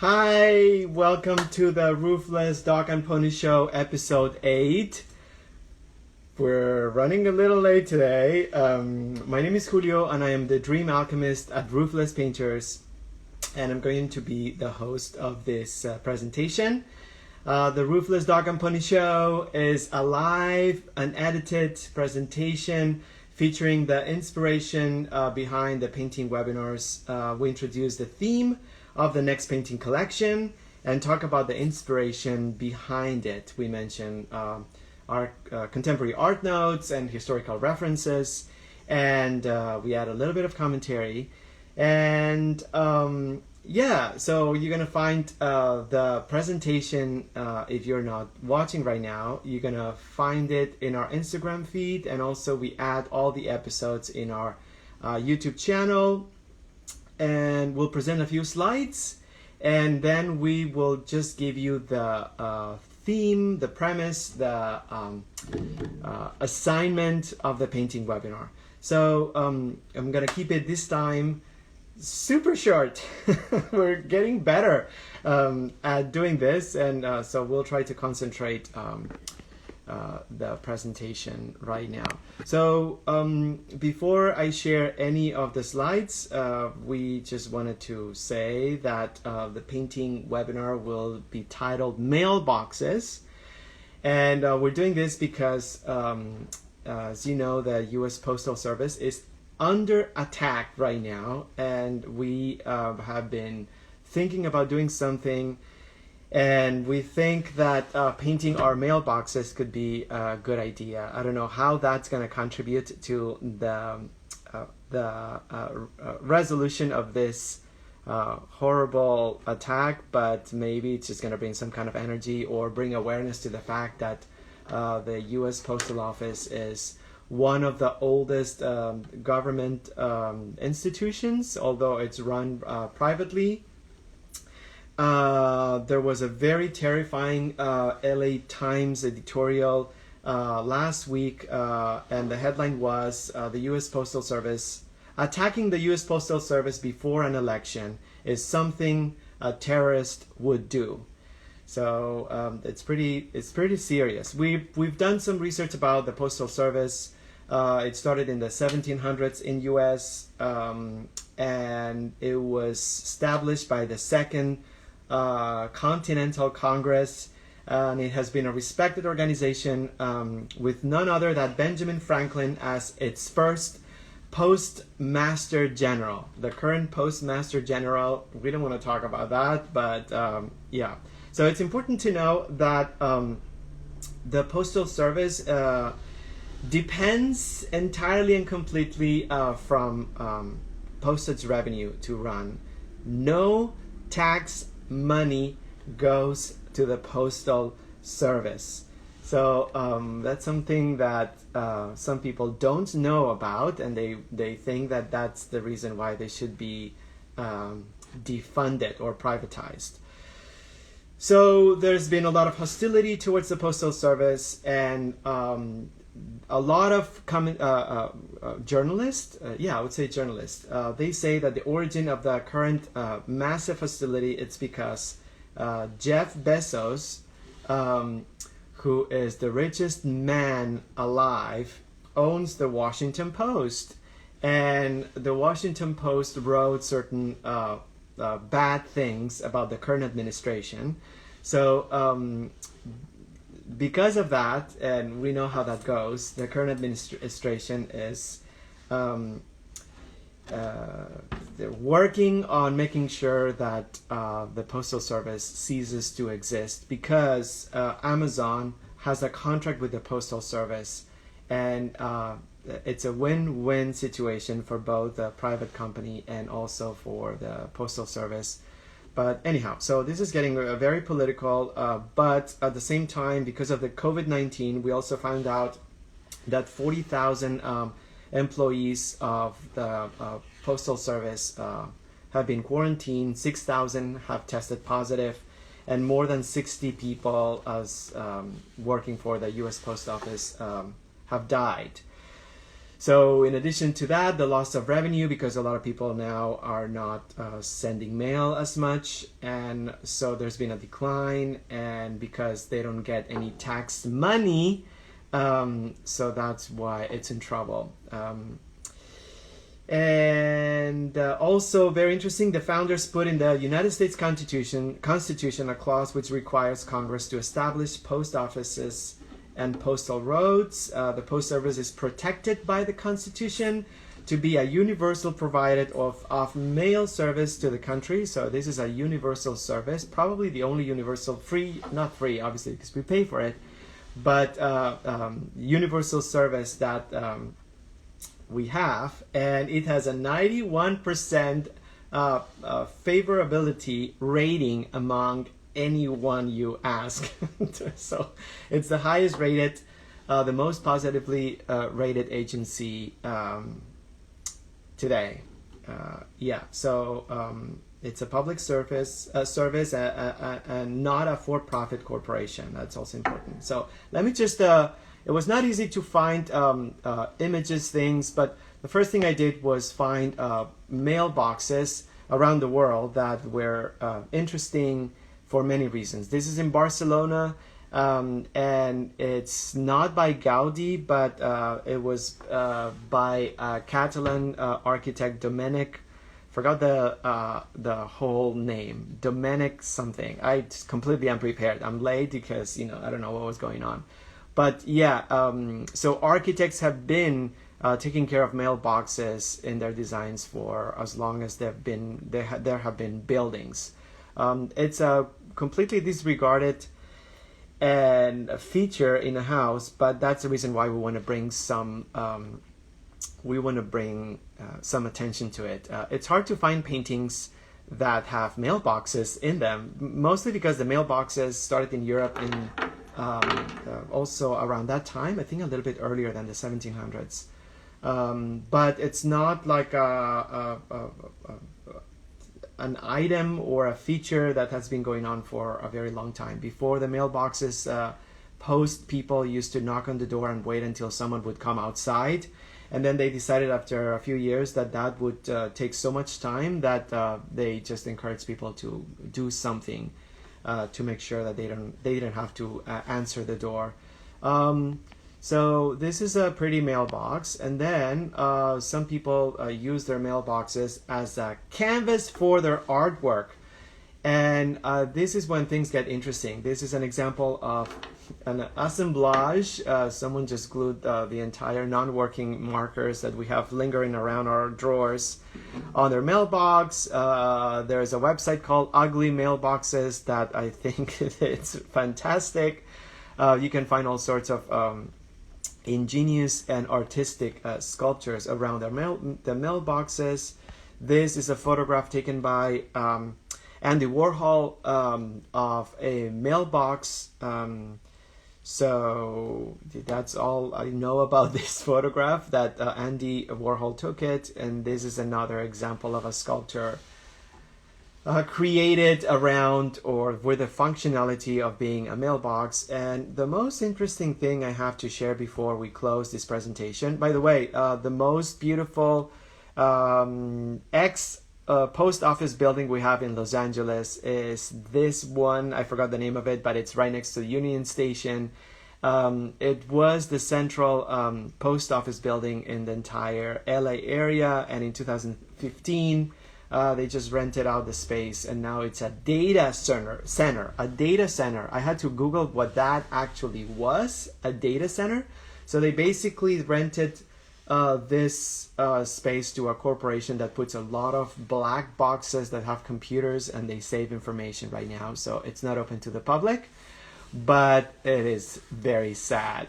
Hi, welcome to the Roofless Dog and Pony Show episode 8. We're running a little late today. My name is Julio and I am the Dream Alchemist at Roofless Painters, and I'm going to be the host of this presentation. The Roofless Dog and Pony Show is a live, unedited presentation featuring the inspiration behind the painting webinars. We introduce the theme of the next painting collection and talk about the inspiration behind it. We mention our contemporary art notes and historical references, and we add a little bit of commentary. And so you're gonna find the presentation, if you're not watching right now, you're gonna find it in our Instagram feed, and also we add all the episodes in our YouTube channel. And we'll present a few slides, and then we will just give you the theme, the premise, the assignment of the painting webinar. So I'm gonna keep it this time super short. We're getting better at doing this, and so we'll try to concentrate the presentation right now. So before I share any of the slides, we just wanted to say that the painting webinar will be titled Mailboxes, and we're doing this because as you know, the US Postal Service is under attack right now, and we have been thinking about doing something. And we think that painting our mailboxes could be a good idea. I don't know how that's going to contribute to the resolution of this horrible attack, but maybe it's just going to bring some kind of energy or bring awareness to the fact that the U.S. Postal Office is one of the oldest government institutions, although it's run privately. There was a very terrifying LA Times editorial last week, and the headline was the U.S. Postal Service attacking the U.S. Postal Service before an election is something a terrorist would do. So it's pretty serious. We've done some research about the Postal Service. It started in the 1700s in U.S. And it was established by the Second Continental Congress, and it has been a respected organization with none other than Benjamin Franklin as its first postmaster general. The current postmaster general, we don't want to talk about that, but yeah. So it's important to know that the Postal Service depends entirely and completely from postage revenue to run. No tax money goes to the Postal Service. So that's something that some people don't know about, and they think that that's the reason why they should be defunded or privatized. So there's been a lot of hostility towards the Postal Service, and a lot of journalists, I would say journalists, they say that the origin of the current massive hostility, it's because Jeff Bezos, who is the richest man alive, owns the Washington Post. And the Washington Post wrote certain bad things about the current administration. So because of that, and we know how that goes, the current administration is they're working on making sure that the Postal Service ceases to exist, because Amazon has a contract with the Postal Service, and it's a win-win situation for both the private company and also for the Postal Service. But anyhow, so this is getting very political, but at the same time, because of the COVID-19, we also found out that 40,000 employees of the Postal Service have been quarantined, 6,000 have tested positive, and more than 60 people as working for the U.S. Post Office have died. So in addition to that, the loss of revenue, because a lot of people now are not sending mail as much, and so there's been a decline, and because they don't get any tax money, so that's why it's in trouble. And also very interesting, the founders put in the United States Constitution a clause which requires Congress to establish post offices and postal roads. The Post Service is protected by the Constitution to be a universal provider of mail service to the country. So this is a universal service, probably the only universal free, not free obviously because we pay for it, but universal service that we have, and it has a 91% favorability rating among anyone you ask. So it's the highest rated, the most positively rated agency today. So it's a public service and not a for-profit corporation. That's also important. So let me just, it was not easy to find images, things, but the first thing I did was find mailboxes around the world that were interesting for many reasons. This is in Barcelona, and it's not by Gaudi, but it was by Catalan architect Domènec. Forgot the whole name. Domènec something. I just completely unprepared. I'm late because I don't know what was going on. But yeah, so architects have been taking care of mailboxes in their designs for as long as there have been buildings. It's a completely disregarded and a feature in a house, but that's the reason why we want to bring some attention to it. It's hard to find paintings that have mailboxes in them, mostly because the mailboxes started in Europe in also around that time, I think a little bit earlier than the 1700s. But it's not like an item or a feature that has been going on for a very long time. Before the mailboxes, post people used to knock on the door and wait until someone would come outside. And then they decided after a few years that would take so much time that they just encouraged people to do something to make sure that they didn't have to answer the door. So this is a pretty mailbox, and then some people use their mailboxes as a canvas for their artwork, and this is when things get interesting. This is an example of an assemblage. Someone just glued the entire non-working markers that we have lingering around our drawers on their mailbox. There's a website called Ugly Mailboxes that I think it's fantastic. You can find all sorts of ingenious and artistic sculptures around the mailboxes. This is a photograph taken by Andy Warhol of a mailbox. So that's all I know about this photograph, that Andy Warhol took it, and this is another example of a sculpture created around or with the functionality of being a mailbox. And the most interesting thing I have to share before we close this presentation, by the way, the most beautiful post office building we have in Los Angeles is this one. I forgot the name of it, but it's right next to the Union Station. It was the central post office building in the entire LA area, and in 2015 they just rented out the space, and now it's a data center. A data center. I had to Google what that actually was, a data center. So they basically rented this space to a corporation that puts a lot of black boxes that have computers, and they save information right now. So it's not open to the public, but it is very sad.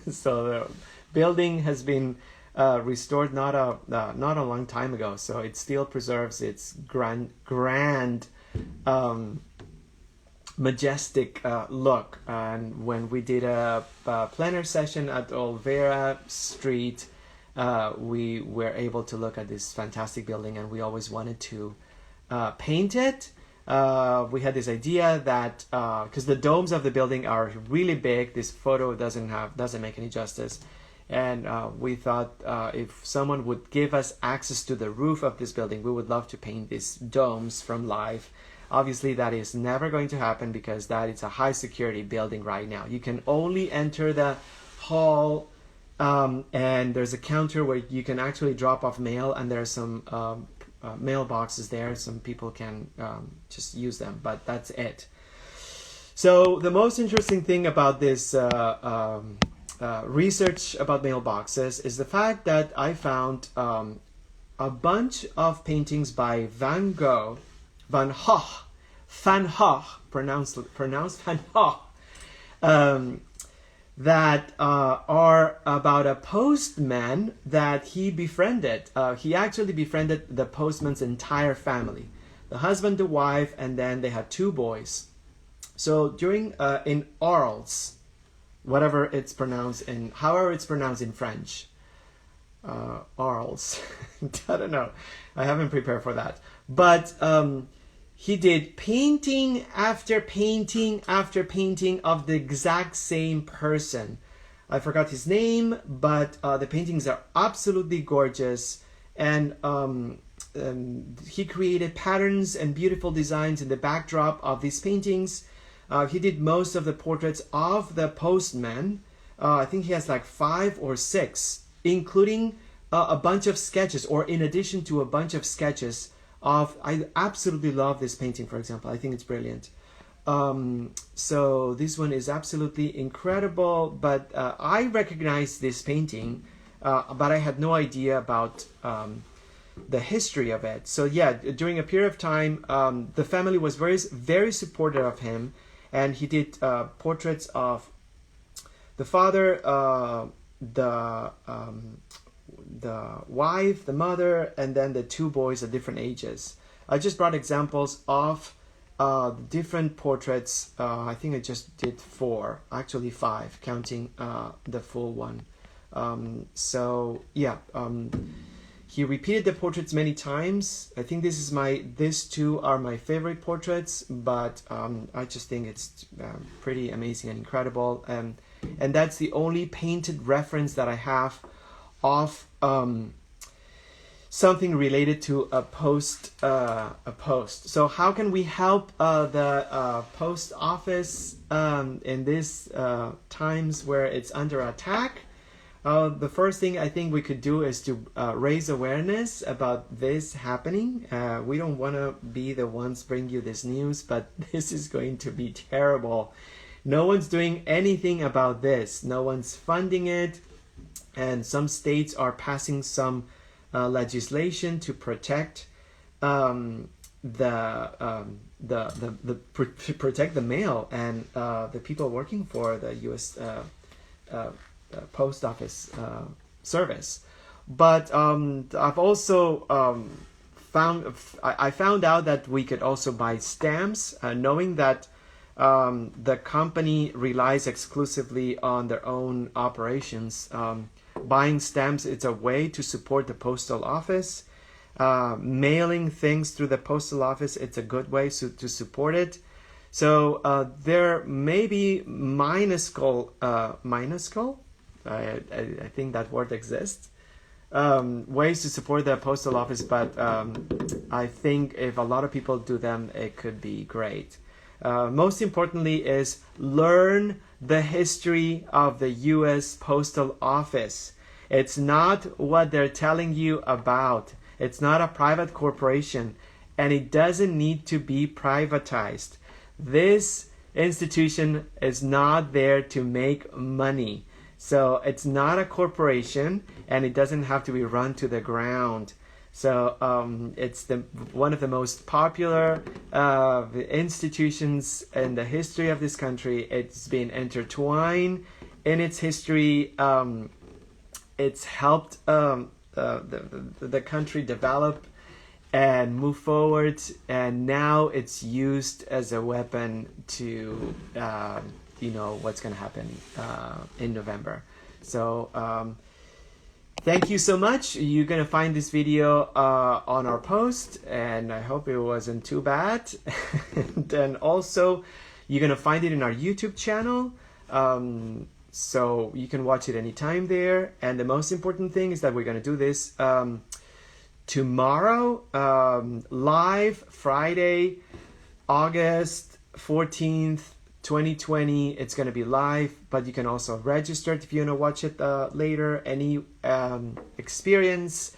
So the building has been restored not a long time ago, so it still preserves its grand majestic look. And when we did a planner session at Olvera Street, we were able to look at this fantastic building, and we always wanted to paint it. We had this idea that because the domes of the building are really big, this photo doesn't make any justice. And we thought if someone would give us access to the roof of this building, we would love to paint these domes from life. Obviously, that is never going to happen because that is a high security building right now. You can only enter the hall, and there's a counter where you can actually drop off mail, and there's some mailboxes there. Some people can just use them, but that's it. So the most interesting thing about this research about mailboxes is the fact that I found a bunch of paintings by Van Gogh, Van Gogh, pronounced Van Gogh, that are about a postman that he befriended. He actually befriended the postman's entire family, the husband, the wife, and then they had 2 boys. So during in Arles, whatever it's pronounced in, however it's pronounced in French, Arles, I don't know, I haven't prepared for that. But he did painting after painting after painting of the exact same person. I forgot his name, but the paintings are absolutely gorgeous. And he created patterns and beautiful designs in the backdrop of these paintings. He did most of the portraits of the postman. I think he has like 5 or 6, including a bunch of sketches, or in addition to a bunch of sketches of, I absolutely love this painting, for example. I think it's brilliant. So this one is absolutely incredible, but I recognize this painting, but I had no idea about the history of it. So yeah, during a period of time, the family was very supportive of him, and he did portraits of the father, the wife, the mother, and then the 2 boys at different ages. I just brought examples of different portraits. I think I just did 4, actually 5, counting the full one. So yeah, he repeated the portraits many times. I think these 2 are my favorite portraits, but I just think it's pretty amazing and incredible. And that's the only painted reference that I have of something related to a post. So how can we help the post office in these times where it's under attack? The first thing I think we could do is to raise awareness about this happening. We don't want to be the ones bring you this news, but this is going to be terrible. No one's doing anything about this. No one's funding it. And some states are passing some legislation to protect protect the mail and the people working for the U.S. Post Office service. But I've also found out that we could also buy stamps, knowing that the company relies exclusively on their own operations. Buying stamps, it's a way to support the postal office. Mailing things through the postal office, it's a good way to support it. So there may be minuscule, I think that word exists, ways to support the postal office, but I think if a lot of people do them, it could be great. Most importantly is learn the history of the U.S. Postal Office. It's not what they're telling you about. It's not a private corporation, and it doesn't need to be privatized. This institution is not there to make money. So it's not a corporation, and it doesn't have to be run to the ground. So it's one of the most popular institutions in the history of this country. It's been intertwined in its history. It's helped the country develop and move forward, and now it's used as a weapon to, what's going to happen in November. So thank you so much. You're going to find this video on our post, and I hope it wasn't too bad. And then also, you're going to find it in our YouTube channel. So you can watch it anytime there. And the most important thing is that we're going to do this tomorrow, live, Friday, August 14th, 2020. It's going to be live, but you can also register if you want to watch it later. Any experience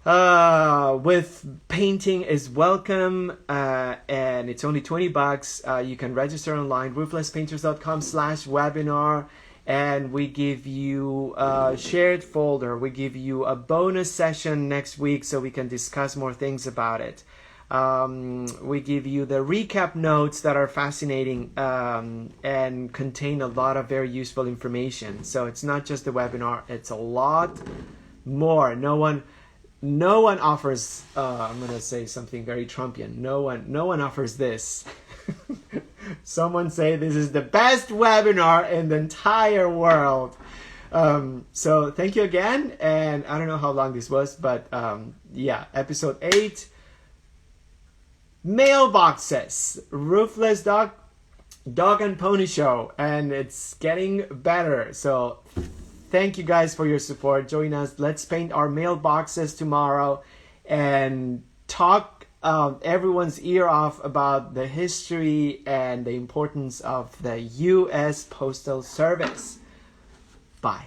with painting is welcome, and it's only $20. You can register online, rooflesspainters.com/webinar, and we give you a shared folder. We give you a bonus session next week so we can discuss more things about it. We give you the recap notes that are fascinating and contain a lot of very useful information. So it's not just the webinar, it's a lot more. No one offers, I'm going to say something very Trumpian. No one offers this. Someone say this is the best webinar in the entire world. So thank you again. And I don't know how long this was, but yeah, episode 8. Mailboxes, Roofless Dog and Pony Show, and it's getting better. So thank you guys for your support. Join us. Let's paint our mailboxes tomorrow and talk everyone's ear off about the history and the importance of the U.S. Postal Service. Bye.